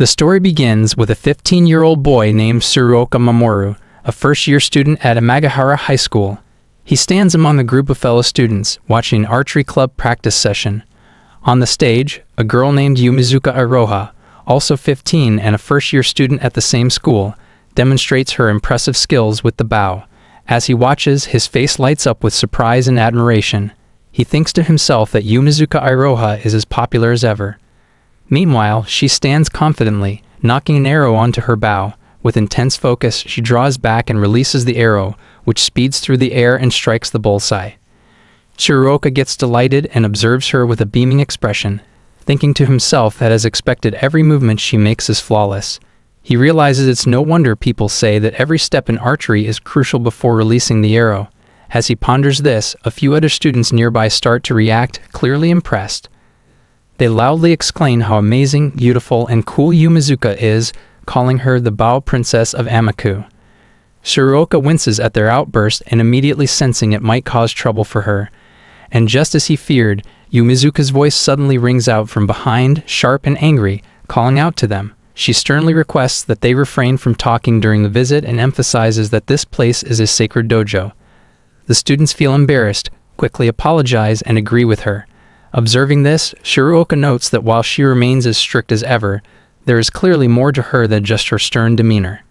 The story begins with a 15-year-old boy named Tsuruoka Mamoru, a first-year student at Imagahara High School. He stands among a group of fellow students, watching an archery club practice session. On the stage, a girl named Yumizuka Iroha, also 15 and a first-year student at the same school, demonstrates her impressive skills with the bow. As he watches, his face lights up with surprise and admiration. He thinks to himself that Yumizuka Iroha is as popular as ever. Meanwhile, she stands confidently, knocking an arrow onto her bow. With intense focus, she draws back and releases the arrow, which speeds through the air and strikes the bullseye. Tsuruoka gets delighted and observes her with a beaming expression, thinking to himself that as expected every movement she makes is flawless. He realizes it's no wonder people say that every step in archery is crucial before releasing the arrow. As he ponders this, a few other students nearby start to react, clearly impressed. They loudly exclaim how amazing, beautiful, and cool Yumizuka is, calling her the bow princess of Amaku. Tsuruoka winces at their outburst and immediately sensing it might cause trouble for her. And just as he feared, Yumizuka's voice suddenly rings out from behind, sharp and angry, calling out to them. She sternly requests that they refrain from talking during the visit and emphasizes that this place is a sacred dojo. The students feel embarrassed, quickly apologize, and agree with her. Observing this, Tsuruoka notes that while she remains as strict as ever, there is clearly more to her than just her stern demeanor.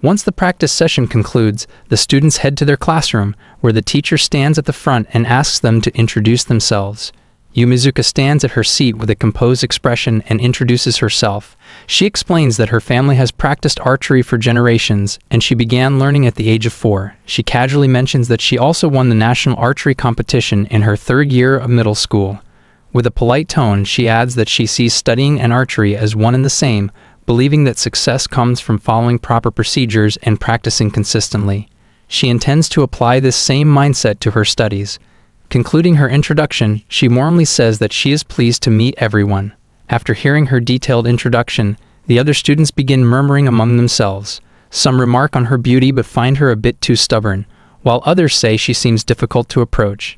Once the practice session concludes, the students head to their classroom, where the teacher stands at the front and asks them to introduce themselves. Yumizuka stands at her seat with a composed expression and introduces herself. She explains that her family has practiced archery for generations, and she began learning at the age of 4. She casually mentions that she also won the national archery competition in her 3rd year of middle school. With a polite tone, she adds that she sees studying and archery as one and the same, believing that success comes from following proper procedures and practicing consistently. She intends to apply this same mindset to her studies. Concluding her introduction, she warmly says that she is pleased to meet everyone. After hearing her detailed introduction, the other students begin murmuring among themselves. Some remark on her beauty but find her a bit too stubborn, while others say she seems difficult to approach.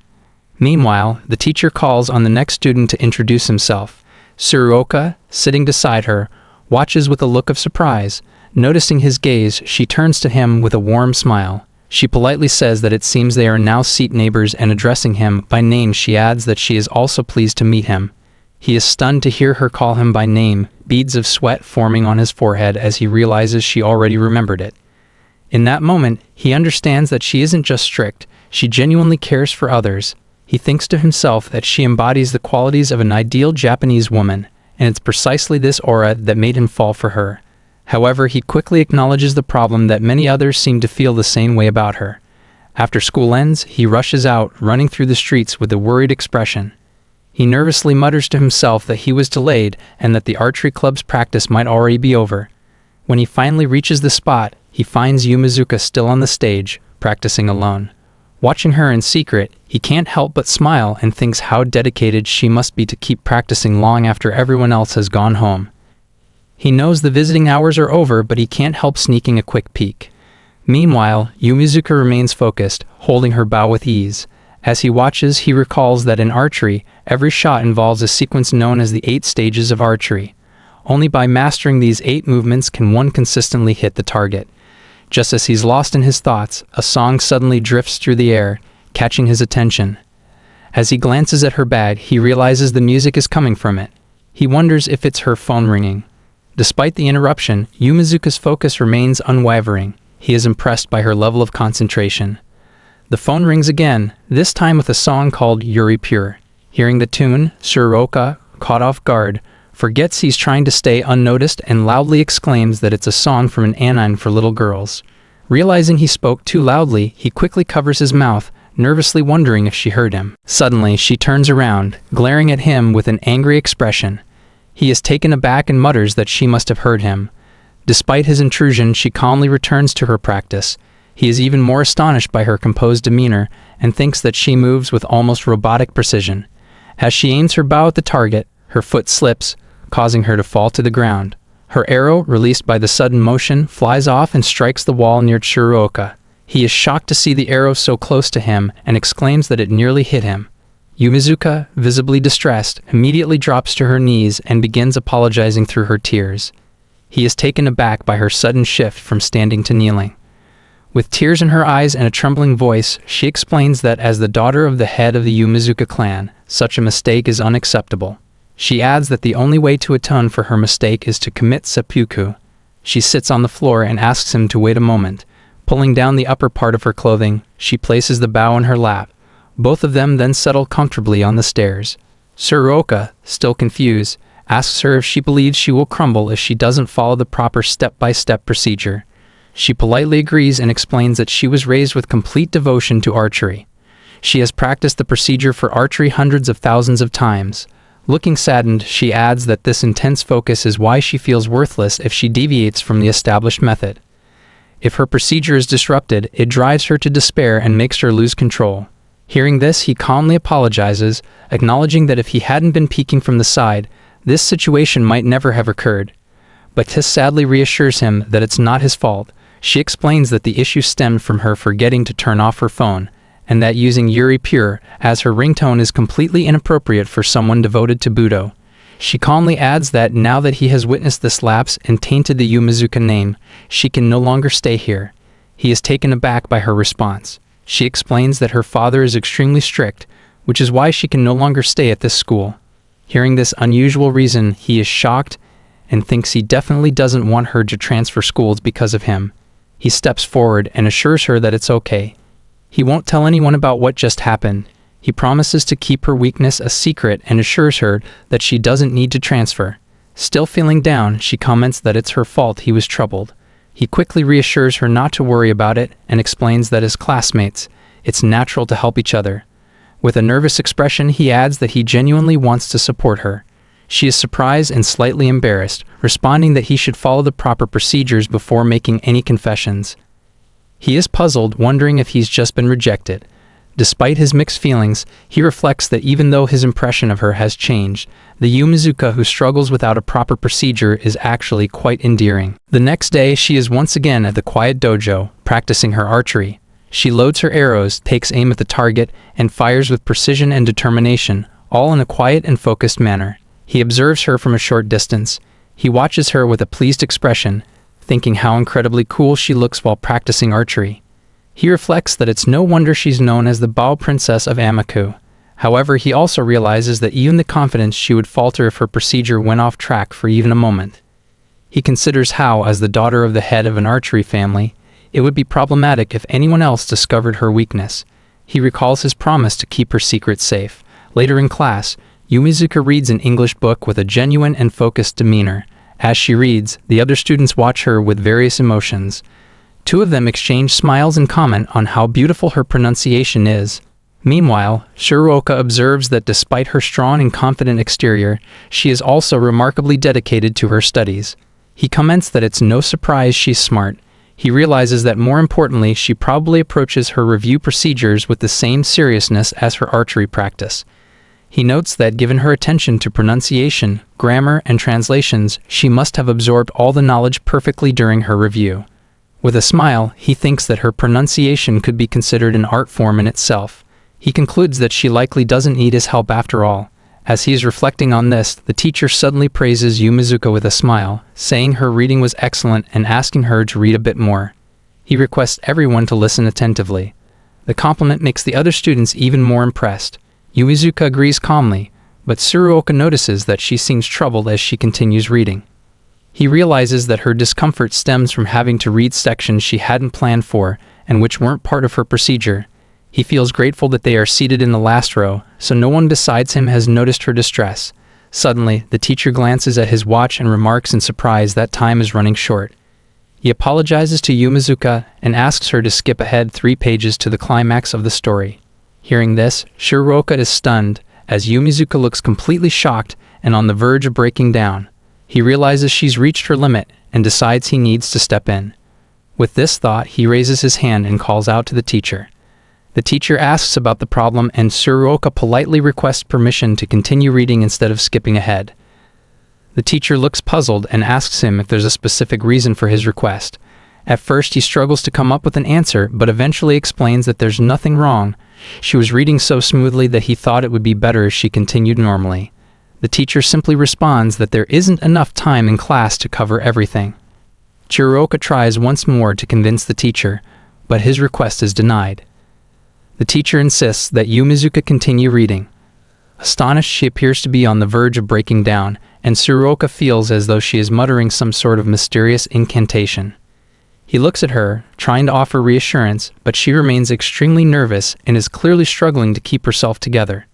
Meanwhile, the teacher calls on the next student to introduce himself. Tsuruoka, sitting beside her, watches with a look of surprise. Noticing his gaze, she turns to him with a warm smile. She politely says that it seems they are now seat neighbors, and addressing him by name, she adds that she is also pleased to meet him. He is stunned to hear her call him by name, beads of sweat forming on his forehead as he realizes she already remembered it. In that moment, he understands that she isn't just strict, she genuinely cares for others. He thinks to himself that she embodies the qualities of an ideal Japanese woman, and it's precisely this aura that made him fall for her. However, he quickly acknowledges the problem that many others seem to feel the same way about her. After school ends, he rushes out, running through the streets with a worried expression. He nervously mutters to himself that he was delayed and that the archery club's practice might already be over. When he finally reaches the spot, he finds Yumizuka still on the stage, practicing alone. Watching her in secret, he can't help but smile and thinks how dedicated she must be to keep practicing long after everyone else has gone home. He knows the visiting hours are over, but he can't help sneaking a quick peek. Meanwhile, Yumizuka remains focused, holding her bow with ease. As he watches, he recalls that in archery, every shot involves a sequence known as the 8 stages of archery. Only by mastering these 8 movements can one consistently hit the target. Just as he's lost in his thoughts, a song suddenly drifts through the air, catching his attention. As he glances at her bag, he realizes the music is coming from it. He wonders if it's her phone ringing. Despite the interruption, Yumizuka's focus remains unwavering. He is impressed by her level of concentration. The phone rings again, this time with a song called Yuri Pure. Hearing the tune, Tsuruoka, caught off guard, forgets he's trying to stay unnoticed and loudly exclaims that it's a song from an anime for little girls. Realizing he spoke too loudly, he quickly covers his mouth, nervously wondering if she heard him. Suddenly, she turns around, glaring at him with an angry expression. He is taken aback and mutters that she must have heard him. Despite his intrusion, she calmly returns to her practice. He is even more astonished by her composed demeanor and thinks that she moves with almost robotic precision. As she aims her bow at the target, her foot slips, causing her to fall to the ground. Her arrow, released by the sudden motion, flies off and strikes the wall near Tsuruoka. He is shocked to see the arrow so close to him and exclaims that it nearly hit him. Yumizuka, visibly distressed, immediately drops to her knees and begins apologizing through her tears. He is taken aback by her sudden shift from standing to kneeling. With tears in her eyes and a trembling voice, she explains that as the daughter of the head of the Yumizuka clan, such a mistake is unacceptable. She adds that the only way to atone for her mistake is to commit seppuku. She sits on the floor and asks him to wait a moment. Pulling down the upper part of her clothing, she places the bow in her lap. Both of them then settle comfortably on the stairs. Tsuruoka, still confused, asks her if she believes she will crumble if she doesn't follow the proper step-by-step procedure. She politely agrees and explains that she was raised with complete devotion to archery. She has practiced the procedure for archery hundreds of thousands of times. Looking saddened, she adds that this intense focus is why she feels worthless if she deviates from the established method. If her procedure is disrupted, it drives her to despair and makes her lose control. Hearing this, he calmly apologizes, acknowledging that if he hadn't been peeking from the side, this situation might never have occurred. But Tess sadly reassures him that it's not his fault. She explains that the issue stemmed from her forgetting to turn off her phone, and that using Yuri Pure as her ringtone is completely inappropriate for someone devoted to Budo. She calmly adds that now that he has witnessed this lapse and tainted the Yumizuka name, she can no longer stay here. He is taken aback by her response. She explains that her father is extremely strict, which is why she can no longer stay at this school. Hearing this unusual reason, he is shocked and thinks he definitely doesn't want her to transfer schools because of him. He steps forward and assures her that it's okay. He won't tell anyone about what just happened. He promises to keep her weakness a secret and assures her that she doesn't need to transfer. Still feeling down, she comments that it's her fault he was troubled. He quickly reassures her not to worry about it and explains that as classmates, it's natural to help each other. With a nervous expression, he adds that he genuinely wants to support her. She is surprised and slightly embarrassed, responding that he should follow the proper procedures before making any confessions. He is puzzled, wondering if he's just been rejected. Despite his mixed feelings, he reflects that even though his impression of her has changed, the Yumizuka who struggles without a proper procedure is actually quite endearing. The next day, she is once again at the quiet dojo, practicing her archery. She loads her arrows, takes aim at the target, and fires with precision and determination, all in a quiet and focused manner. He observes her from a short distance. He watches her with a pleased expression, thinking how incredibly cool she looks while practicing archery. He reflects that it's no wonder she's known as the Bao Princess of Amaku. However, he also realizes that even the confidence she would falter if her procedure went off track for even a moment. He considers how, as the daughter of the head of an archery family, it would be problematic if anyone else discovered her weakness. He recalls his promise to keep her secret safe. Later in class, Yumizuka reads an English book with a genuine and focused demeanor. As she reads, the other students watch her with various emotions. Two of them exchange smiles and comment on how beautiful her pronunciation is. Meanwhile, Tsuruoka observes that despite her strong and confident exterior, she is also remarkably dedicated to her studies. He comments that it's no surprise she's smart. He realizes that more importantly, she probably approaches her review procedures with the same seriousness as her archery practice. He notes that given her attention to pronunciation, grammar, and translations, she must have absorbed all the knowledge perfectly during her review. With a smile, he thinks that her pronunciation could be considered an art form in itself. He concludes that she likely doesn't need his help after all. As he is reflecting on this, the teacher suddenly praises Yumizuka with a smile, saying her reading was excellent and asking her to read a bit more. He requests everyone to listen attentively. The compliment makes the other students even more impressed. Yumizuka agrees calmly, but Tsuruoka notices that she seems troubled as she continues reading. He realizes that her discomfort stems from having to read sections she hadn't planned for and which weren't part of her procedure. He feels grateful that they are seated in the last row, so no one besides him has noticed her distress. Suddenly, the teacher glances at his watch and remarks in surprise that time is running short. He apologizes to Yumizuka and asks her to skip ahead 3 pages to the climax of the story. Hearing this, Tsuruoka is stunned, as Yumizuka looks completely shocked and on the verge of breaking down. He realizes she's reached her limit and decides he needs to step in. With this thought, he raises his hand and calls out to the teacher. The teacher asks about the problem and Tsuruoka politely requests permission to continue reading instead of skipping ahead. The teacher looks puzzled and asks him if there's a specific reason for his request. At first, he struggles to come up with an answer, but eventually explains that there's nothing wrong. She was reading so smoothly that he thought it would be better if she continued normally. The teacher simply responds that there isn't enough time in class to cover everything. Tsuruoka tries once more to convince the teacher, but his request is denied. The teacher insists that Yumizuka continue reading. Astonished, she appears to be on the verge of breaking down, and Tsuruoka feels as though she is muttering some sort of mysterious incantation. He looks at her, trying to offer reassurance, but she remains extremely nervous and is clearly struggling to keep herself together.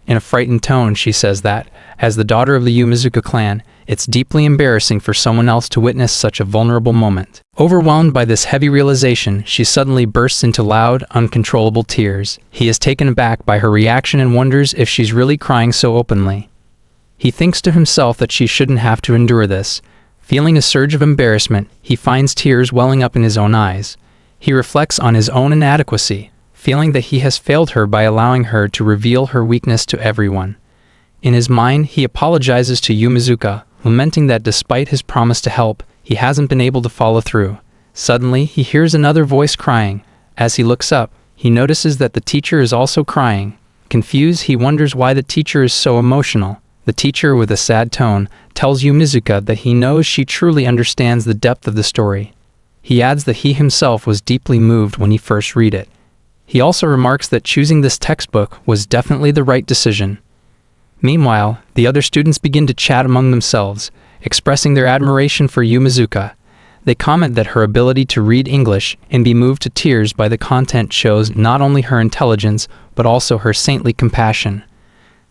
In a frightened tone, she says that, as the daughter of the Yumizuka clan, it's deeply embarrassing for someone else to witness such a vulnerable moment. Overwhelmed by this heavy realization, she suddenly bursts into loud, uncontrollable tears. He is taken aback by her reaction and wonders if she's really crying so openly. He thinks to himself that she shouldn't have to endure this. Feeling a surge of embarrassment, he finds tears welling up in his own eyes. He reflects on his own inadequacy, feeling that he has failed her by allowing her to reveal her weakness to everyone. In his mind, he apologizes to Yumizuka, lamenting that despite his promise to help, he hasn't been able to follow through. Suddenly, he hears another voice crying. As he looks up, he notices that the teacher is also crying. Confused, he wonders why the teacher is so emotional. The teacher, with a sad tone, tells Yumizuka that he knows she truly understands the depth of the story. He adds that he himself was deeply moved when he first read it. He also remarks that choosing this textbook was definitely the right decision. Meanwhile, the other students begin to chat among themselves, expressing their admiration for Yumizuka. They comment that her ability to read English and be moved to tears by the content shows not only her intelligence, but also her saintly compassion.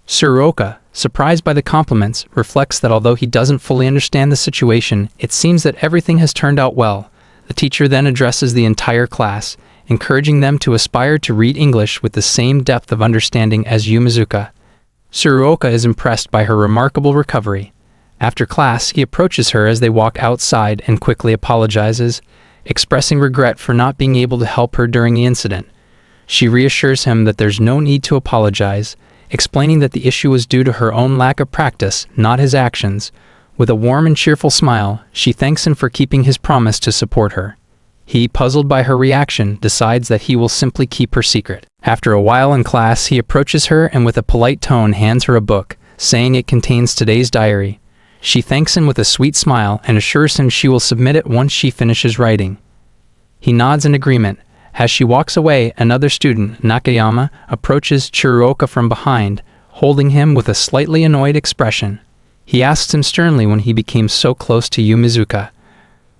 Tsuruoka, surprised by the compliments, reflects that although he doesn't fully understand the situation, it seems that everything has turned out well. The teacher then addresses the entire class, encouraging them to aspire to read English with the same depth of understanding as Yumizuka. Tsuruoka is impressed by her remarkable recovery. After class, he approaches her as they walk outside and quickly apologizes, expressing regret for not being able to help her during the incident. She reassures him that there's no need to apologize, explaining that the issue was due to her own lack of practice, not his actions. With a warm and cheerful smile, she thanks him for keeping his promise to support her. He, puzzled by her reaction, decides that he will simply keep her secret. After a while in class, he approaches her and with a polite tone hands her a book, saying it contains today's diary. She thanks him with a sweet smile and assures him she will submit it once she finishes writing. He nods in agreement. As she walks away, another student, Nakayama, approaches Tsuruoka from behind, holding him with a slightly annoyed expression. He asks him sternly when he became so close to Yumizuka.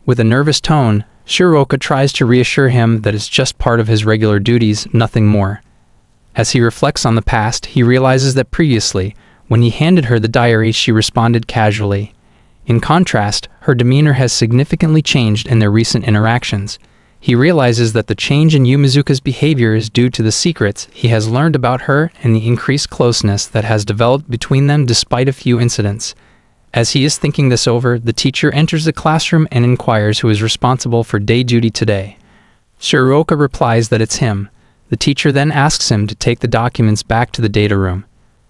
With a nervous tone, Tsuruoka tries to reassure him that it's just part of his regular duties, nothing more. As he reflects on the past, he realizes that previously, when he handed her the diary, she responded casually. In contrast, her demeanor has significantly changed in their recent interactions. He realizes that the change in Yumizuka's behavior is due to the secrets he has learned about her and the increased closeness that has developed between them despite a few incidents. As he is thinking this over, the teacher enters the classroom and inquires who is responsible for day duty today. Tsuruoka replies that it's him. The teacher then asks him to take the documents back to the data room.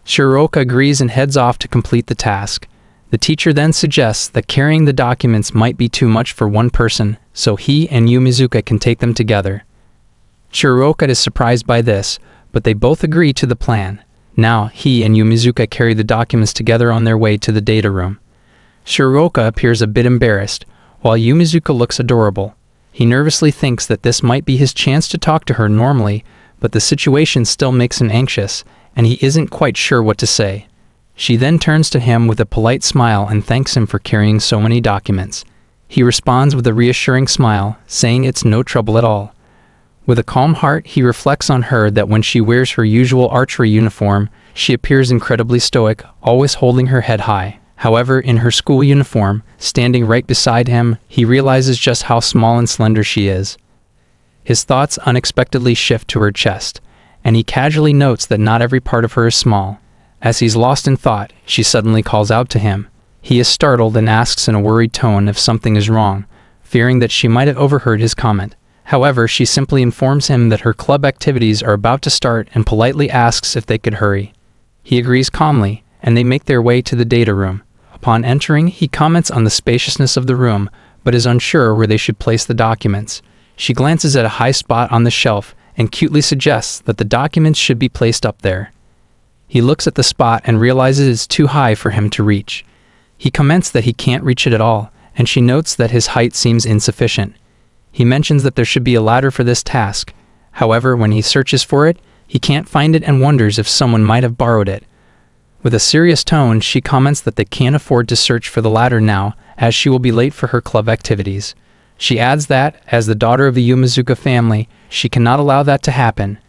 Tsuruoka agrees and heads off to complete the task. The teacher then suggests that carrying the documents might be too much for one person, so he and Yumizuka can take them together. Tsuruoka is surprised by this, but they both agree to the plan. Now, he and Yumizuka carry the documents together on their way to the data room. Tsuruoka appears a bit embarrassed, while Yumizuka looks adorable. He nervously thinks that this might be his chance to talk to her normally, but the situation still makes him anxious, and he isn't quite sure what to say. She then turns to him with a polite smile and thanks him for carrying so many documents. He responds with a reassuring smile, saying it's no trouble at all. With a calm heart, he reflects on her that when she wears her usual archery uniform, she appears incredibly stoic, always holding her head high. However, in her school uniform, standing right beside him, he realizes just how small and slender she is. His thoughts unexpectedly shift to her chest, and he casually notes that not every part of her is small. As he's lost in thought, she suddenly calls out to him. He is startled and asks in a worried tone if something is wrong, fearing that she might have overheard his comment. However, she simply informs him that her club activities are about to start and politely asks if they could hurry. He agrees calmly, and they make their way to the data room. Upon entering, he comments on the spaciousness of the room, but is unsure where they should place the documents. She glances at a high spot on the shelf and cutely suggests that the documents should be placed up there. He looks at the spot and realizes it's too high for him to reach. He comments that he can't reach it at all, and she notes that his height seems insufficient. He mentions that there should be a ladder for this task. However, when he searches for it, he can't find it and wonders if someone might have borrowed it. With a serious tone, she comments that they can't afford to search for the ladder now, as she will be late for her club activities. She adds that, as the daughter of the Yumizuka family, she cannot allow that to happen.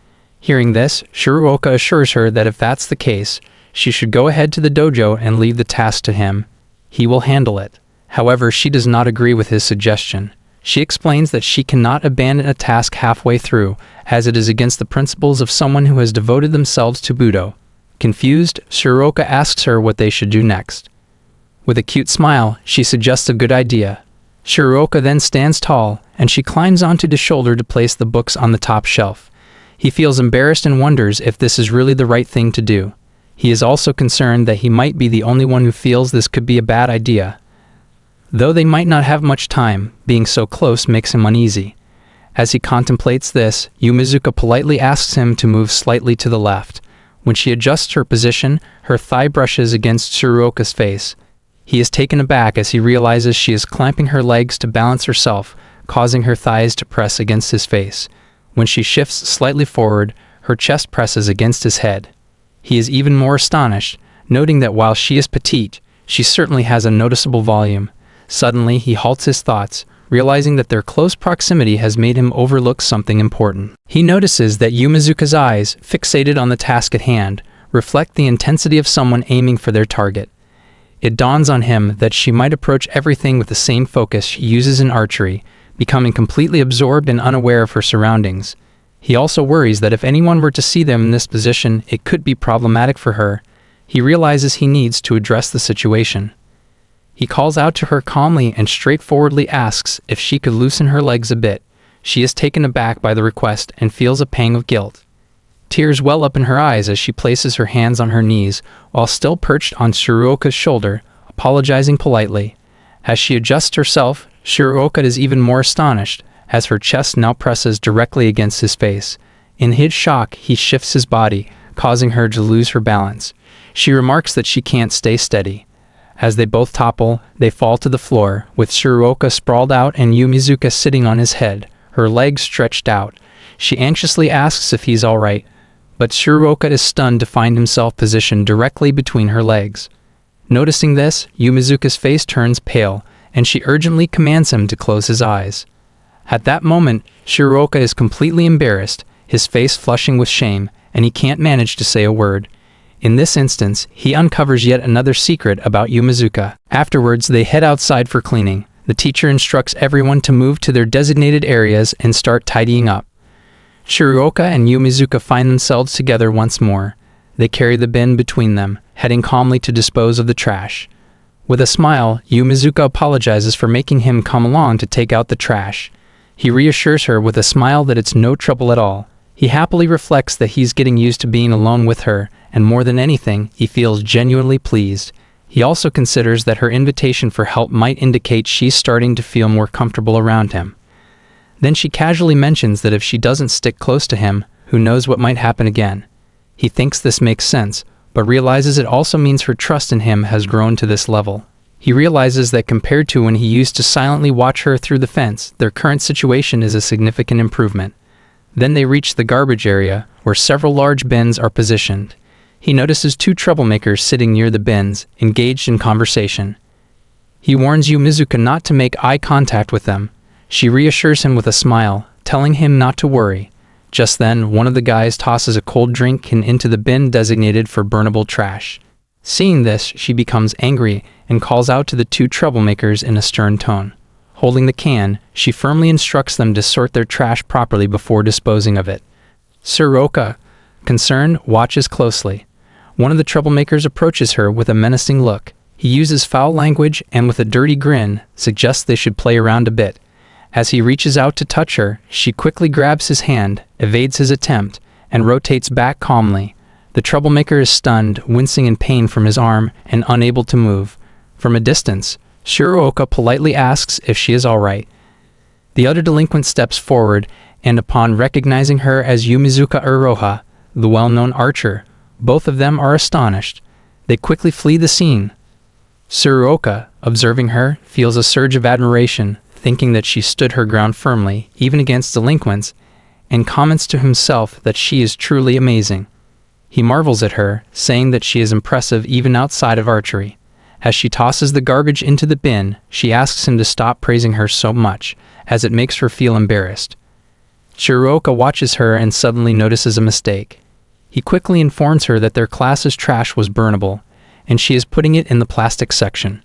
Hearing this, Shiruoka assures her that if that's the case, she should go ahead to the dojo and leave the task to him. He will handle it. However, she does not agree with his suggestion. She explains that she cannot abandon a task halfway through, as it is against the principles of someone who has devoted themselves to Budo. Confused, Shiruoka asks her what they should do next. With a cute smile, she suggests a good idea. Shiruoka then stands tall, and she climbs onto the shoulder to place the books on the top shelf. He feels embarrassed and wonders if this is really the right thing to do. He is also concerned that he might be the only one who feels this could be a bad idea. Though they might not have much time, being so close makes him uneasy. As he contemplates this, Yumizuka politely asks him to move slightly to the left. When she adjusts her position, her thigh brushes against Shiruoka's face. He is taken aback as he realizes she is clamping her legs to balance herself, causing her thighs to press against his face. When she shifts slightly forward, her chest presses against his head. He is even more astonished, noting that while she is petite, she certainly has a noticeable volume. Suddenly, he halts his thoughts, realizing that their close proximity has made him overlook something important. He notices that Yumizuka's eyes, fixated on the task at hand, reflect the intensity of someone aiming for their target. It dawns on him that she might approach everything with the same focus she uses in archery, becoming completely absorbed and unaware of her surroundings. He also worries that if anyone were to see them in this position, it could be problematic for her. He realizes he needs to address the situation. He calls out to her calmly and straightforwardly asks if she could loosen her legs a bit. She is taken aback by the request and feels a pang of guilt. Tears well up in her eyes as she places her hands on her knees, while still perched on Shiruoka's shoulder, apologizing politely. As she adjusts herself, Shiruoka is even more astonished, as her chest now presses directly against his face. In his shock, he shifts his body, causing her to lose her balance. She remarks that she can't stay steady. As they both topple, they fall to the floor, with Shiruoka sprawled out and Yumizuka sitting on his head, her legs stretched out. She anxiously asks if he's all right, but Shiruoka is stunned to find himself positioned directly between her legs. Noticing this, Yumizuka's face turns pale, and she urgently commands him to close his eyes. At that moment, Shiruoka is completely embarrassed, his face flushing with shame, and he can't manage to say a word. In this instance, he uncovers yet another secret about Yumizuka. Afterwards, they head outside for cleaning. The teacher instructs everyone to move to their designated areas and start tidying up. Shiruoka and Yumizuka find themselves together once more. They carry the bin between them, heading calmly to dispose of the trash. With a smile, Yumizuka apologizes for making him come along to take out the trash. He reassures her with a smile that it's no trouble at all. He happily reflects that he's getting used to being alone with her, and more than anything, he feels genuinely pleased. He also considers that her invitation for help might indicate she's starting to feel more comfortable around him. Then she casually mentions that if she doesn't stick close to him, who knows what might happen again. He thinks this makes sense, but realizes it also means her trust in him has grown to this level. He realizes that compared to when he used to silently watch her through the fence, their current situation is a significant improvement. Then they reach the garbage area, where several large bins are positioned. He notices two troublemakers sitting near the bins, engaged in conversation. He warns Yumizuka not to make eye contact with them. She reassures him with a smile, telling him not to worry. Just then, one of the guys tosses a cold drink can into the bin designated for burnable trash. Seeing this, she becomes angry and calls out to the two troublemakers in a stern tone. Holding the can, she firmly instructs them to sort their trash properly before disposing of it. Shiruoka, concerned, watches closely. One of the troublemakers approaches her with a menacing look. He uses foul language and with a dirty grin, suggests they should play around a bit. As he reaches out to touch her, she quickly grabs his hand, evades his attempt, and rotates back calmly. The troublemaker is stunned, wincing in pain from his arm and unable to move. From a distance, Shiruoka politely asks if she is all right. The other delinquent steps forward, and upon recognizing her as Yumizuka Iroha, the well-known archer, Both of them are astonished. They quickly flee the scene. Tsuruoka, observing her, feels a surge of admiration, thinking that she stood her ground firmly, even against delinquents, and comments to himself that she is truly amazing. He marvels at her, saying that she is impressive even outside of archery. As she tosses the garbage into the bin, she asks him to stop praising her so much, as it makes her feel embarrassed. Tsuruoka watches her and suddenly notices a mistake. He quickly informs her that their class's trash was burnable, and she is putting it in the plastic section.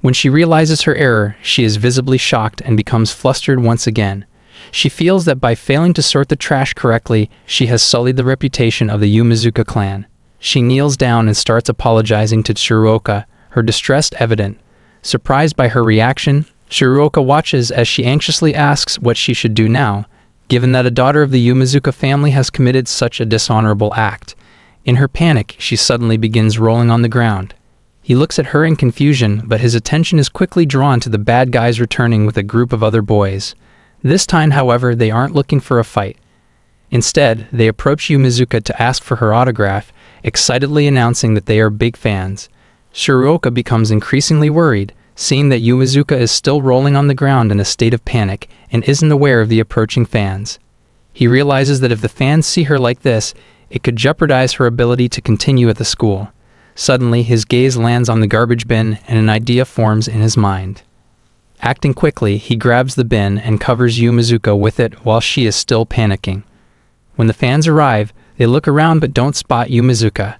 When she realizes her error, she is visibly shocked and becomes flustered once again. She feels that by failing to sort the trash correctly, she has sullied the reputation of the Yumizuka clan. She kneels down and starts apologizing to Tsuruoka, her distress evident. Surprised by her reaction, Tsuruoka watches as she anxiously asks what she should do now, given that a daughter of the Yumizuka family has committed such a dishonorable act. In her panic, she suddenly begins rolling on the ground. He looks at her in confusion, but his attention is quickly drawn to the bad guys returning with a group of other boys. This time, however, they aren't looking for a fight. Instead, they approach Yumizuka to ask for her autograph, excitedly announcing that they are big fans. Tsuruoka becomes increasingly worried, seeing that Yumizuka is still rolling on the ground in a state of panic and isn't aware of the approaching fans. He realizes that if the fans see her like this, it could jeopardize her ability to continue at the school. Suddenly, his gaze lands on the garbage bin and an idea forms in his mind. Acting quickly, he grabs the bin and covers Yumizuka with it while she is still panicking. When the fans arrive, they look around but don't spot Yumizuka.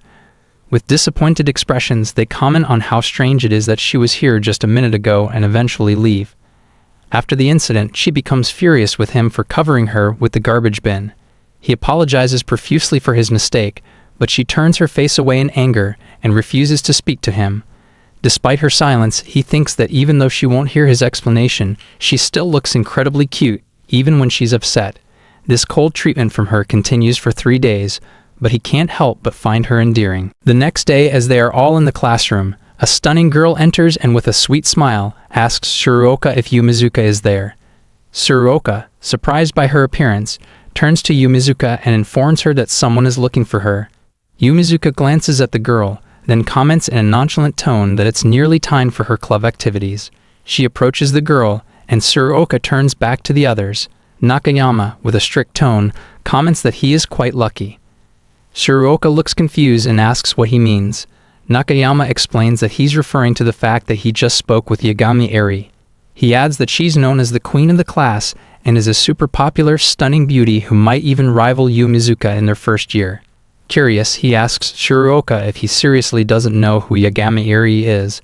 With disappointed expressions, they comment on how strange it is that she was here just a minute ago and eventually leave. After the incident, she becomes furious with him for covering her with the garbage bin. He apologizes profusely for his mistake, but she turns her face away in anger and refuses to speak to him. Despite her silence, he thinks that even though she won't hear his explanation, she still looks incredibly cute, even when she's upset. This cold treatment from her continues for 3 days, but he can't help but find her endearing. The next day, as they are all in the classroom, a stunning girl enters and with a sweet smile, asks Tsuruoka if Yumizuka is there. Tsuruoka, surprised by her appearance, turns to Yumizuka and informs her that someone is looking for her. Yumizuka glances at the girl, then comments in a nonchalant tone that it's nearly time for her club activities. She approaches the girl, and Tsuruoka turns back to the others. Nakayama, with a strict tone, comments that he is quite lucky. Tsuruoka looks confused and asks what he means. Nakayama explains that he's referring to the fact that he just spoke with Yagami Eri. He adds that she's known as the queen of the class and is a super popular, stunning beauty who might even rival Yumizuka in their first year. Curious, he asks Tsuruoka if he seriously doesn't know who Yagami Eri is.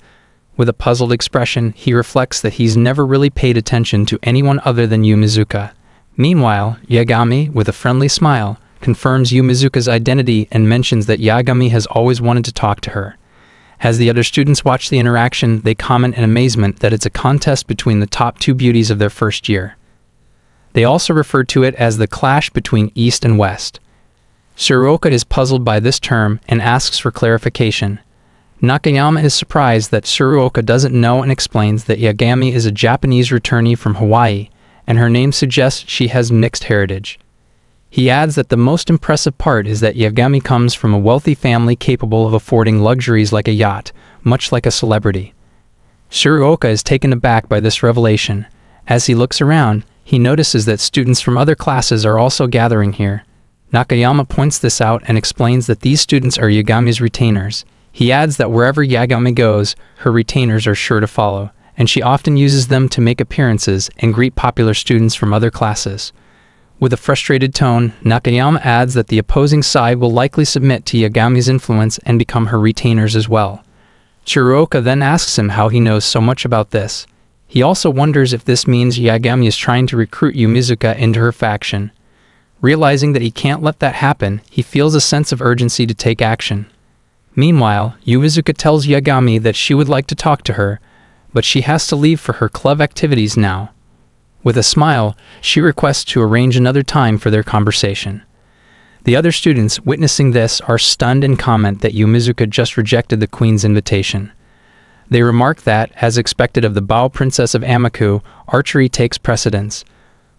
With a puzzled expression, he reflects that he's never really paid attention to anyone other than Yumizuka. Meanwhile, Yagami, with a friendly smile, confirms Yumizuka's identity and mentions that Yagami has always wanted to talk to her. As the other students watch the interaction, they comment in amazement that it's a contest between the top 2 beauties of their first year. They also refer to it as the clash between East and West. Tsuruoka is puzzled by this term and asks for clarification. Nakayama is surprised that Tsuruoka doesn't know and explains that Yagami is a Japanese returnee from Hawaii, and her name suggests she has mixed heritage. He adds that the most impressive part is that Yagami comes from a wealthy family capable of affording luxuries like a yacht, much like a celebrity. Tsuruoka is taken aback by this revelation. As he looks around, he notices that students from other classes are also gathering here. Nakayama points this out and explains that these students are Yagami's retainers. He adds that wherever Yagami goes, her retainers are sure to follow, and she often uses them to make appearances and greet popular students from other classes. With a frustrated tone, Nakayama adds that the opposing side will likely submit to Yagami's influence and become her retainers as well. Tsuruoka then asks him how he knows so much about this. He also wonders if this means Yagami is trying to recruit Yumizuka into her faction. Realizing that he can't let that happen, he feels a sense of urgency to take action. Meanwhile, Yumizuka tells Yagami that she would like to talk to her, but she has to leave for her club activities now. With a smile, she requests to arrange another time for their conversation. The other students, witnessing this, are stunned and comment that Yumizuka just rejected the queen's invitation. They remark that, as expected of the Bao princess of Amaku, archery takes precedence.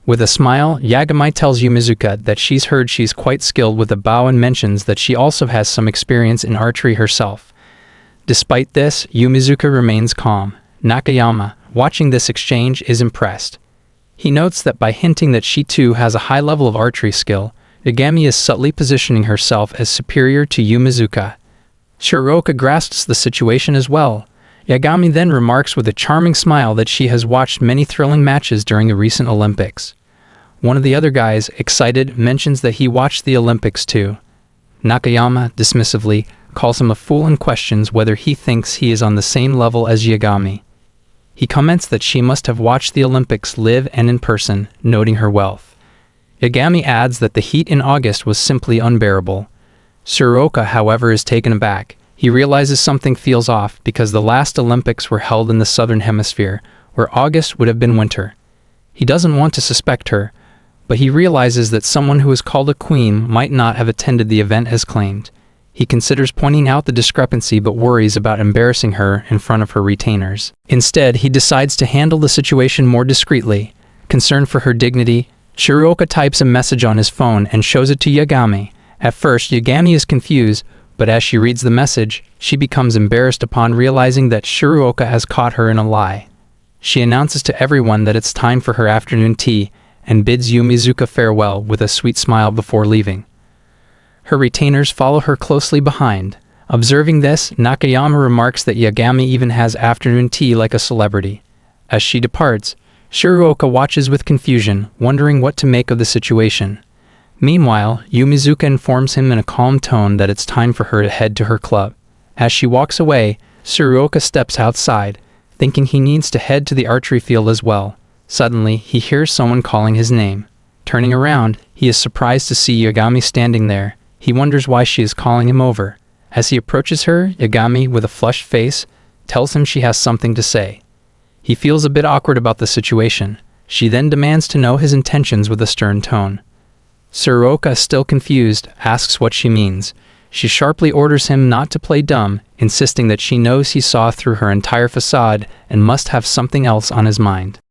With a smile, Yagami tells Yumizuka that she's heard she's quite skilled with a bow and mentions that she also has some experience in archery herself. Despite this, Yumizuka remains calm. Nakayama, watching this exchange, is impressed. He notes that by hinting that she too has a high level of archery skill, Yagami is subtly positioning herself as superior to Yumizuka. Shiroka grasps the situation as well. Yagami then remarks with a charming smile that she has watched many thrilling matches during the recent Olympics. One of the other guys, excited, mentions that he watched the Olympics too. Nakayama, dismissively, calls him a fool and questions whether he thinks he is on the same level as Yagami. He comments that she must have watched the Olympics live and in person, noting her wealth. Yagami adds that the heat in August was simply unbearable. Shiroka, however, is taken aback. He realizes something feels off because the last Olympics were held in the southern hemisphere, where August would have been winter. He doesn't want to suspect her, but he realizes that someone who is called a queen might not have attended the event as claimed. He considers pointing out the discrepancy but worries about embarrassing her in front of her retainers. Instead, he decides to handle the situation more discreetly. Concerned for her dignity, Shiroka types a message on his phone and shows it to Yagami. At first, Yagami is confused, but as she reads the message, she becomes embarrassed upon realizing that Shiroka has caught her in a lie. She announces to everyone that it's time for her afternoon tea and bids Yumizuka farewell with a sweet smile before leaving. Her retainers follow her closely behind. Observing this, Nakayama remarks that Yagami even has afternoon tea like a celebrity. As she departs, Shiroka watches with confusion, wondering what to make of the situation. Meanwhile, Yumizuka informs him in a calm tone that it's time for her to head to her club. As she walks away, Shiroka steps outside, thinking he needs to head to the archery field as well. Suddenly, he hears someone calling his name. Turning around, he is surprised to see Yagami standing there. He wonders why she is calling him over. As he approaches her, Yagami, with a flushed face, tells him she has something to say. He feels a bit awkward about the situation. She then demands to know his intentions with a stern tone. Shiroka, still confused, asks what she means. She sharply orders him not to play dumb, insisting that she knows he saw through her entire facade and must have something else on his mind.